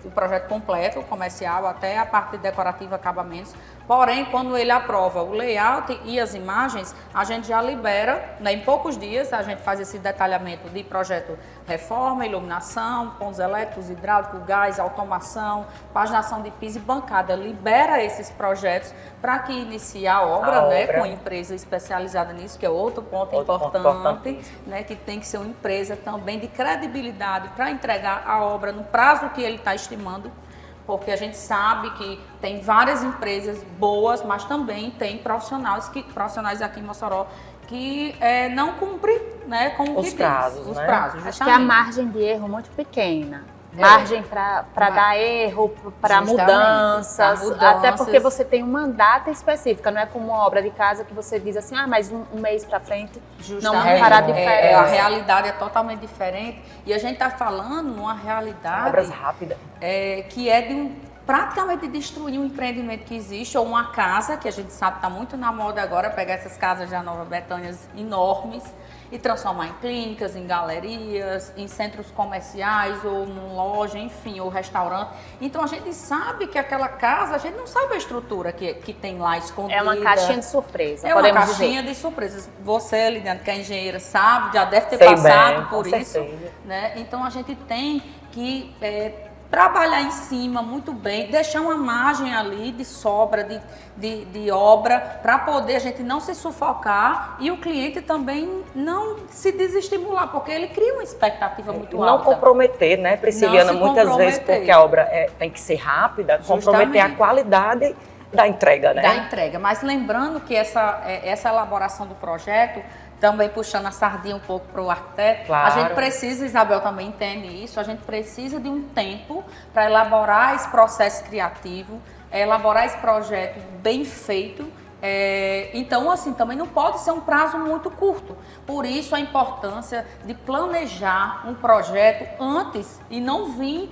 [SPEAKER 16] o projeto completo, comercial, até a parte decorativa, acabamentos. Porém, quando ele aprova o layout e as imagens, a gente já libera, né, em poucos dias, a gente faz esse detalhamento de projeto reforma, iluminação, pontos elétricos, hidráulico, gás, automação, paginação de piso e bancada. Libera esses projetos para que inicie a obra, né, com empresa especializada nisso, que é outro ponto importante, né, que tem que ser uma empresa também de credibilidade para entregar a obra no prazo que ele está estimando, porque a gente sabe que tem várias empresas boas, mas também tem profissionais aqui em Mossoró que não cumprem, né, com
[SPEAKER 15] os prazos,
[SPEAKER 16] os
[SPEAKER 15] né?
[SPEAKER 16] prazos.
[SPEAKER 14] Acho que é a margem de erro muito pequena. Margem para dar erro, para mudanças, até porque você tem uma data específica, não é como uma obra de casa que você diz assim, mas um mês para frente não fará diferença.
[SPEAKER 16] A realidade é totalmente diferente e a gente está falando numa realidade
[SPEAKER 15] obras rápidas,
[SPEAKER 16] que é de praticamente destruir um empreendimento que existe, ou uma casa, que a gente sabe está muito na moda agora, pegar essas casas de Nova Betânia enormes e transformar em clínicas, em galerias, em centros comerciais, ou numa loja, enfim, ou restaurante. Então a gente sabe que aquela casa, a gente não sabe a estrutura que tem lá escondida.
[SPEAKER 14] É uma caixinha de surpresa,
[SPEAKER 16] É
[SPEAKER 14] podemos
[SPEAKER 16] uma caixinha
[SPEAKER 14] dizer.
[SPEAKER 16] de surpresas. Você, Lidiane, que é engenheira, sabe, já deve ter passado por isso. Né? Então a gente tem que trabalhar em cima muito bem, deixar uma margem ali de sobra, de obra, para poder a gente não se sufocar e o cliente também não se desestimular, porque ele cria uma expectativa muito alta.
[SPEAKER 15] Não comprometer, né, Prisciliana? Muitas vezes, porque a obra tem que ser rápida, comprometer a qualidade da entrega, né?
[SPEAKER 16] Da entrega, mas lembrando que essa elaboração do projeto, também puxando a sardinha um pouco para o arquiteto,
[SPEAKER 15] claro.
[SPEAKER 16] A gente precisa, Isabel também entende isso, a gente precisa de um tempo para elaborar esse processo criativo, elaborar esse projeto bem feito. Então, assim, também não pode ser um prazo muito curto. Por isso, a importância de planejar um projeto antes e não vir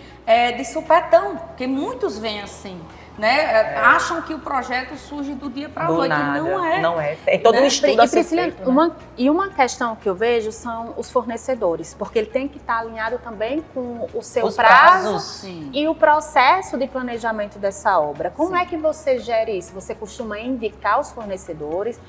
[SPEAKER 16] de supetão, porque muitos vêm assim. Né? Acham que o projeto surge do dia para a noite, não é.
[SPEAKER 15] Não é. Tem todo um estudo a ser feito, né?
[SPEAKER 14] E uma questão que eu vejo são os fornecedores, porque ele tem que estar alinhado também com o seu prazo e o processo de planejamento dessa obra. Como é que você gere isso? Você costuma indicar os fornecedores?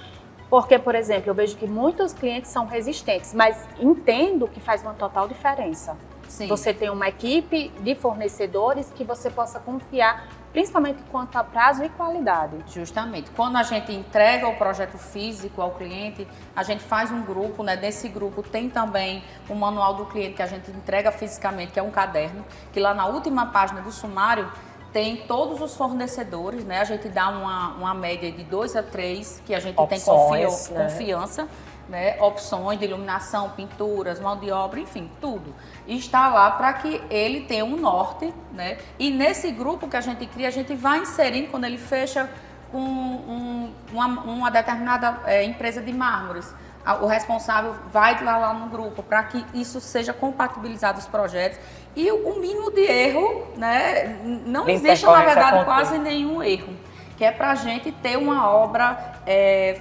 [SPEAKER 14] Porque, por exemplo, eu vejo que muitos clientes são resistentes, mas entendo que faz uma total diferença.
[SPEAKER 16] Sim.
[SPEAKER 14] Você tem uma equipe de fornecedores que você possa confiar, principalmente quanto a prazo e qualidade.
[SPEAKER 16] Justamente. Quando a gente entrega o projeto físico ao cliente, a gente faz um grupo, né? Nesse grupo tem também o manual do cliente que a gente entrega fisicamente, que é um caderno, que lá na última página do sumário tem todos os fornecedores, né? A gente dá uma média de 2 a 3, que a gente
[SPEAKER 15] opções,
[SPEAKER 16] tem confiança, né? Opções de iluminação, pinturas, mão de obra, enfim, tudo. E está lá para que ele tenha um norte, né? E nesse grupo que a gente cria, a gente vai inserindo, quando ele fecha com uma determinada empresa de mármores, o responsável vai lá no grupo para que isso seja compatibilizado os projetos e o mínimo de erro, né? Não existe, na verdade, quase nenhum erro, que é para a gente ter uma obra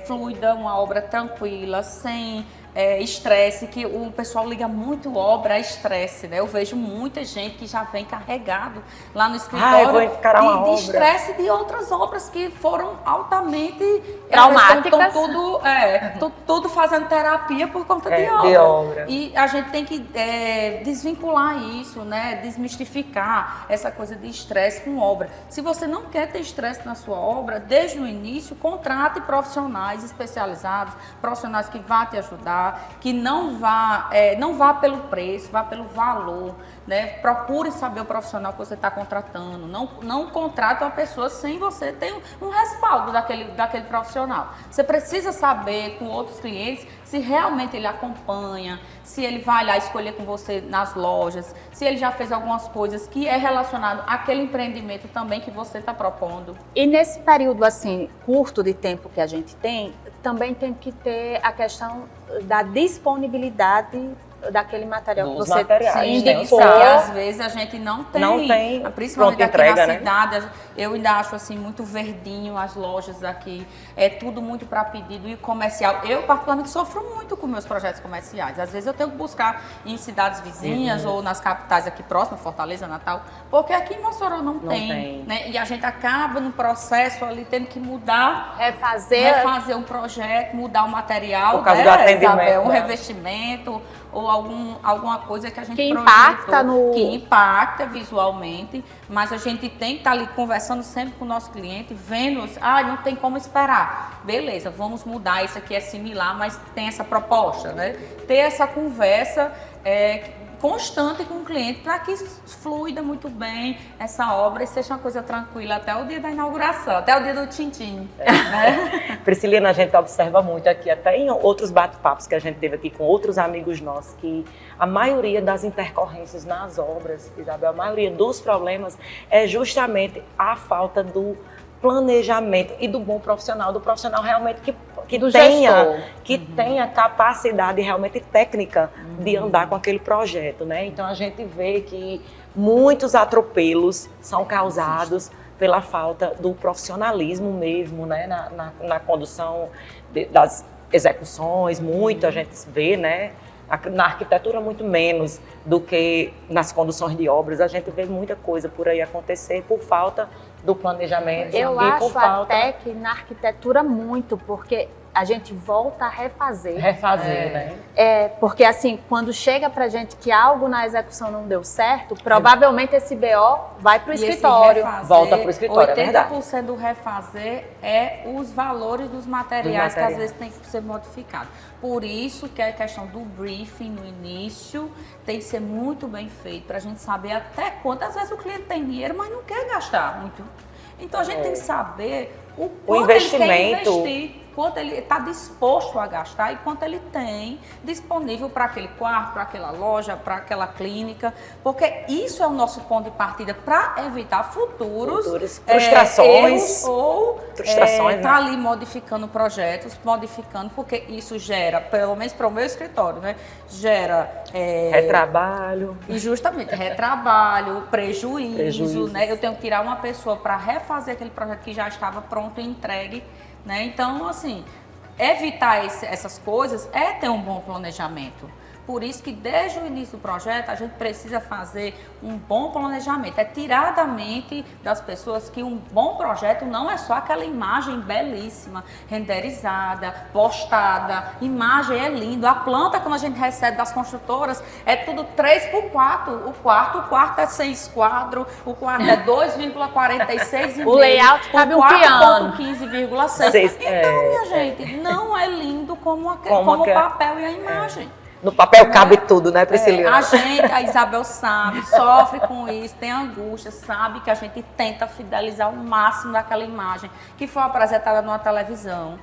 [SPEAKER 16] fluida, uma obra tranquila, sem estresse, que o pessoal liga muito obra a estresse, né? Eu vejo muita gente que já vem carregado lá no escritório de estresse de outras obras que foram altamente
[SPEAKER 14] traumáticas.
[SPEAKER 16] Tudo fazendo terapia por conta de obra. E a gente tem que desvincular isso, né? Desmistificar essa coisa de estresse com obra. Se você não quer ter estresse na sua obra, desde o início, contrate profissionais especializados, profissionais que vão te ajudar, que não vá pelo preço, vá pelo valor, né? Procure saber o profissional que você está contratando. Não contrate uma pessoa sem você ter um respaldo daquele profissional. Você precisa saber com outros clientes se realmente ele acompanha, se ele vai lá escolher com você nas lojas, se ele já fez algumas coisas que é relacionado àquele empreendimento também que você está propondo.
[SPEAKER 14] E nesse período assim curto de tempo que a gente tem, também tem que ter a questão da disponibilidade daquele material
[SPEAKER 15] Dos
[SPEAKER 14] que você
[SPEAKER 15] materiais,
[SPEAKER 14] tem
[SPEAKER 15] né?
[SPEAKER 14] indicou.
[SPEAKER 16] E às vezes a gente não tem principalmente
[SPEAKER 15] pronta
[SPEAKER 16] aqui
[SPEAKER 15] entrega,
[SPEAKER 16] na
[SPEAKER 15] né?
[SPEAKER 16] cidade, eu ainda acho assim muito verdinho as lojas aqui, é tudo muito para pedido e comercial. Eu particularmente sofro muito com meus projetos comerciais. Às vezes eu tenho que buscar em cidades vizinhas ou nas capitais aqui próximas, Fortaleza, Natal, porque aqui em Mossoró não tem. Né? E a gente acaba no processo ali tendo que mudar, refazer um projeto, mudar o material,
[SPEAKER 15] por causa do atendimento,
[SPEAKER 16] Isabel, um
[SPEAKER 15] né?
[SPEAKER 16] revestimento ou alguma coisa que a gente
[SPEAKER 14] que impacta
[SPEAKER 16] que impacta visualmente, mas a gente tem que estar ali conversando sempre com o nosso cliente, vendo, não tem como esperar. Beleza, vamos mudar, isso aqui é similar, mas tem essa proposta, né? Ter essa conversa constante com o cliente para que fluida muito bem essa obra e seja uma coisa tranquila até o dia da inauguração, até o dia do tintim. Né?
[SPEAKER 15] Prisciliana, a gente observa muito aqui, até em outros bate-papos que a gente teve aqui com outros amigos nossos, que a maioria das intercorrências nas obras, Isabel, a maioria dos problemas é justamente a falta do planejamento e do bom profissional, do profissional realmente que tenha capacidade realmente técnica de andar com aquele projeto, né? Então a gente vê que muitos atropelos são causados pela falta do profissionalismo mesmo, né? Na condução das execuções, muito a gente vê, né? Na arquitetura muito menos do que nas conduções de obras, a gente vê muita coisa por aí acontecer por falta do planejamento.
[SPEAKER 14] Eu
[SPEAKER 15] e
[SPEAKER 14] acho
[SPEAKER 15] por falta...
[SPEAKER 14] até que na arquitetura muito, porque a gente volta a refazer.
[SPEAKER 15] Né?
[SPEAKER 14] Porque assim, quando chega pra gente que algo na execução não deu certo, provavelmente esse BO vai pro escritório.
[SPEAKER 15] Volta pro escritório,
[SPEAKER 16] 80% do refazer é os valores dos materiais que às vezes tem que ser modificado. Por isso que a questão do briefing no início tem que ser muito bem feito, para a gente saber até quantas vezes o cliente tem dinheiro, mas não quer gastar muito. Então a gente tem que saber o quanto ele quer investir, quanto ele está disposto a gastar e quanto ele tem disponível para aquele quarto, para aquela loja, para aquela clínica, porque isso é o nosso ponto de partida para evitar futuros
[SPEAKER 15] frustrações
[SPEAKER 16] ou
[SPEAKER 15] né?
[SPEAKER 16] tá ali modificando projetos, porque isso gera, pelo menos para o meu escritório, né, gera
[SPEAKER 15] retrabalho.
[SPEAKER 16] E justamente retrabalho, prejuízo, né? Eu tenho que tirar uma pessoa para refazer aquele projeto que já estava pronto e entregue, né? Então, assim, evitar essas coisas é ter um bom planejamento. Por isso que desde o início do projeto a gente precisa fazer um bom planejamento. É tirar da mente das pessoas que um bom projeto não é só aquela imagem belíssima, renderizada, postada. Imagem é lindo. A planta, quando a gente recebe das construtoras, é tudo 3x4. O quarto é 6 quadros, o quarto é 2,46,5.
[SPEAKER 14] O layout cabe um piano.
[SPEAKER 16] 15,6. Então, minha gente, não é lindo como o papel e a imagem.
[SPEAKER 15] No papel cabe tudo, né, Prisciliana?
[SPEAKER 16] A Isabel sabe, sofre com isso, tem angústia, sabe que a gente tenta fidelizar o máximo daquela imagem que foi apresentada numa televisão,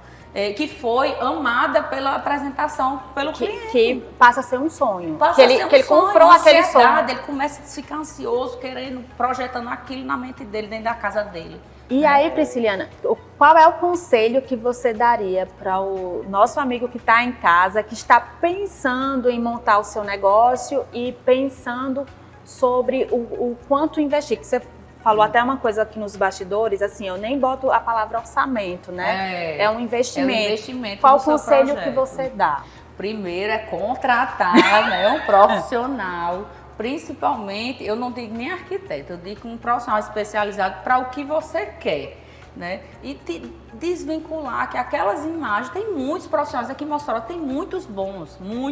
[SPEAKER 16] que foi amada pela apresentação, pelo cliente.
[SPEAKER 14] Que passa a ser um sonho.
[SPEAKER 16] Que ele
[SPEAKER 14] comprou aquele sonho.
[SPEAKER 16] Ele começa a ficar ansioso, querendo, projetando aquilo na mente dele, dentro da casa dele.
[SPEAKER 14] E aí, Prisciliana, qual é o conselho que você daria para o nosso amigo que está em casa, que está pensando em montar o seu negócio e pensando sobre o quanto investir? Que você falou até uma coisa aqui nos bastidores, assim, eu nem boto a palavra orçamento, né? É um investimento.
[SPEAKER 16] É um investimento.
[SPEAKER 14] Qual o conselho que você dá?
[SPEAKER 16] Primeiro é contratar, né, um profissional. Principalmente, eu não digo nem arquiteto, eu digo um profissional especializado para o que você quer, né? E te desvincular que aquelas imagens, tem muitos profissionais aqui em Mossoró, tem muitos bons, não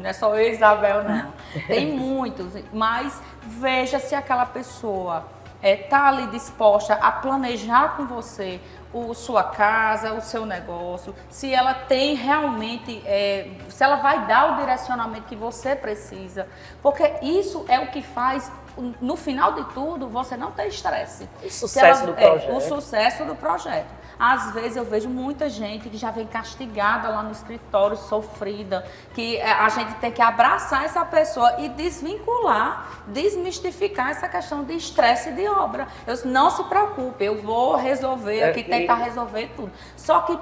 [SPEAKER 16] é só eu e Isabel, não. Tem muitos, mas veja se aquela pessoa está ali disposta a planejar com você sua casa, o seu negócio, se ela tem realmente, se ela vai dar o direcionamento que você precisa, porque isso é o que faz, no final de tudo, você não ter estresse.
[SPEAKER 15] O sucesso do projeto.
[SPEAKER 16] O sucesso do projeto. Às vezes eu vejo muita gente que já vem castigada lá no escritório, sofrida, que a gente tem que abraçar essa pessoa e desvincular, desmistificar essa questão de estresse de obra. Não se preocupe, eu vou resolver aqui, tentar resolver tudo. Só que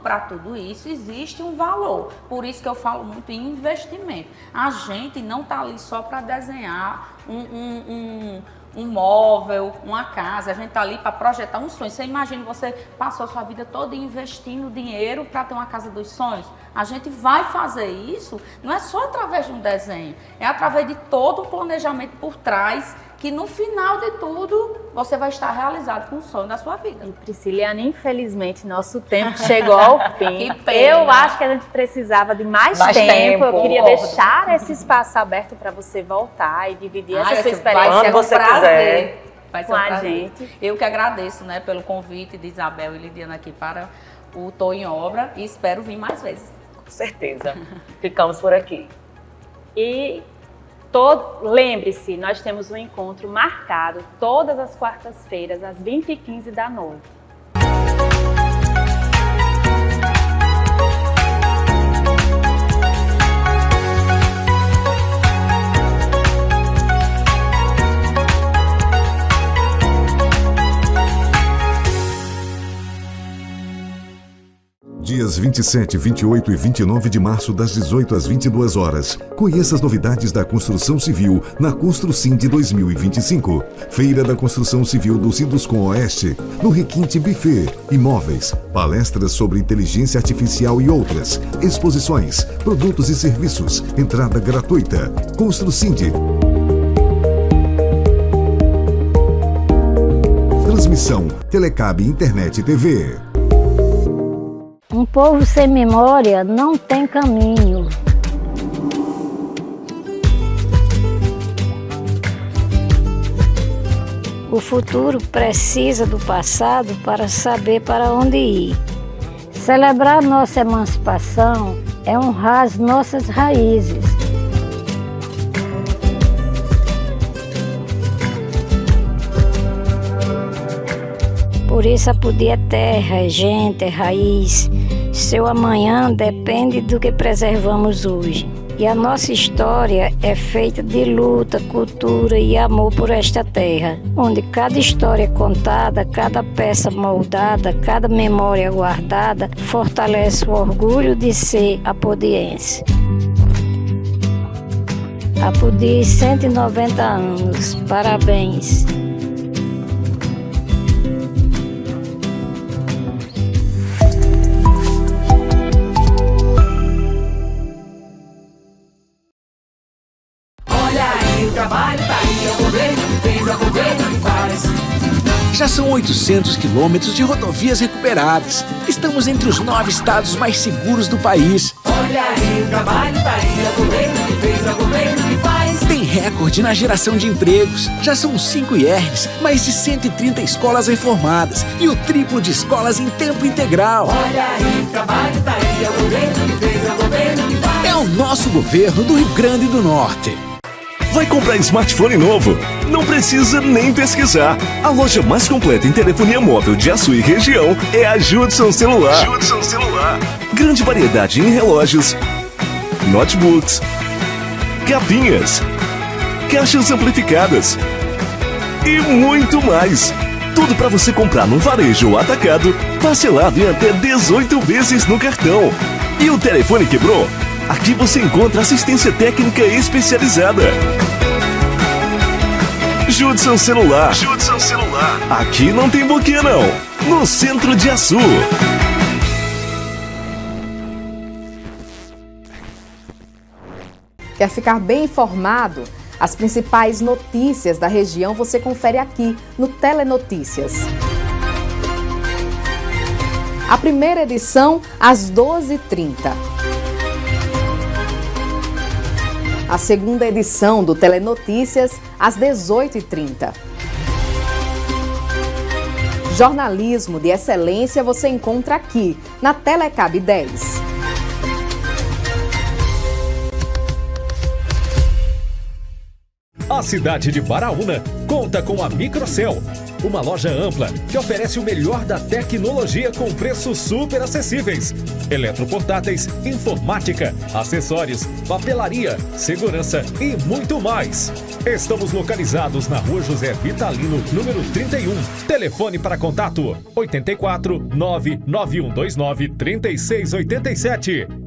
[SPEAKER 16] para tudo isso existe um valor. Por isso que eu falo muito em investimento. A gente não está ali só para desenhar um móvel, uma casa, a gente está ali para projetar um sonho. Você imagina, você passou a sua vida toda investindo dinheiro para ter uma casa dos sonhos. A gente vai fazer isso, não é só através de um desenho, é através de todo um planejamento por trás, que no final de tudo, você vai estar realizado com o sonho da sua vida.
[SPEAKER 14] E Prisciliana, infelizmente, nosso tempo chegou ao fim.
[SPEAKER 16] Que pena.
[SPEAKER 14] Eu acho que a gente precisava de mais tempo. Eu queria deixar esse espaço aberto para você voltar e dividir essa sua experiência.
[SPEAKER 15] Quando você quiser.
[SPEAKER 16] Vai ser
[SPEAKER 14] com
[SPEAKER 16] um
[SPEAKER 14] a
[SPEAKER 16] prazer.
[SPEAKER 14] gente.
[SPEAKER 16] Eu que agradeço, né, pelo convite de Isabel e Lidiana aqui para o Tô em Obra e espero vir mais vezes.
[SPEAKER 15] Com certeza. Ficamos por aqui.
[SPEAKER 14] E lembre-se, nós temos um encontro marcado todas as quartas-feiras, às 20h15 da noite.
[SPEAKER 12] Dias 27, 28 e 29 de março, das 18 às 22 horas. Conheça as novidades da construção civil na Construsim de 2025. Feira da Construção Civil do Sinduscom Oeste, no Requinte Buffet, imóveis, palestras sobre inteligência artificial e outras, exposições, produtos e serviços, entrada gratuita. Construcinde. Transmissão Telecab Internet TV.
[SPEAKER 13] Um povo sem memória não tem caminho. O futuro precisa do passado para saber para onde ir. Celebrar nossa emancipação é honrar as nossas raízes. Por isso a poder é terra, é gente, é raiz. Seu amanhã depende do que preservamos hoje. E a nossa história é feita de luta, cultura e amor por esta terra, onde cada história contada, cada peça moldada, cada memória guardada, fortalece o orgulho de ser apodiense. Apodi, 190 anos, parabéns.
[SPEAKER 11] Já são 800 quilômetros de rodovias recuperadas. Estamos entre os 9 estados mais seguros do país.
[SPEAKER 10] Olha aí, o trabalho tá aí, é o governo que fez, é o governo que faz.
[SPEAKER 11] Tem recorde na geração de empregos. Já são 5 IRs, mais de 130 escolas reformadas e o triplo de escolas em tempo integral.
[SPEAKER 10] Olha aí, o trabalho tá aí, é o governo que fez, é o governo que faz.
[SPEAKER 11] É o nosso governo do Rio Grande do Norte.
[SPEAKER 17] Vai comprar smartphone novo? Não precisa nem pesquisar. A loja mais completa em telefonia móvel de Açu e região é a Judson Celular. Judson Celular. Grande variedade em relógios, notebooks, capinhas, caixas amplificadas e muito mais. Tudo para você comprar no varejo ou atacado, parcelado em até 18 vezes no cartão. E o telefone quebrou? Aqui você encontra assistência técnica especializada. Judson Celular. Judson Celular. Aqui não tem boquê não. No centro de Açu.
[SPEAKER 18] Quer ficar bem informado? As principais notícias da região você confere aqui no Telenotícias. A primeira edição às 12h30. A segunda edição do Telenotícias, às 18h30. Jornalismo de excelência você encontra aqui, na Telecab 10.
[SPEAKER 19] A cidade de Baraúna conta com a Microcel, uma loja ampla que oferece o melhor da tecnologia com preços super acessíveis. Eletroportáteis, informática, acessórios, papelaria, segurança e muito mais. Estamos localizados na Rua José Vitalino, número 31. Telefone para contato 84 99129 3687.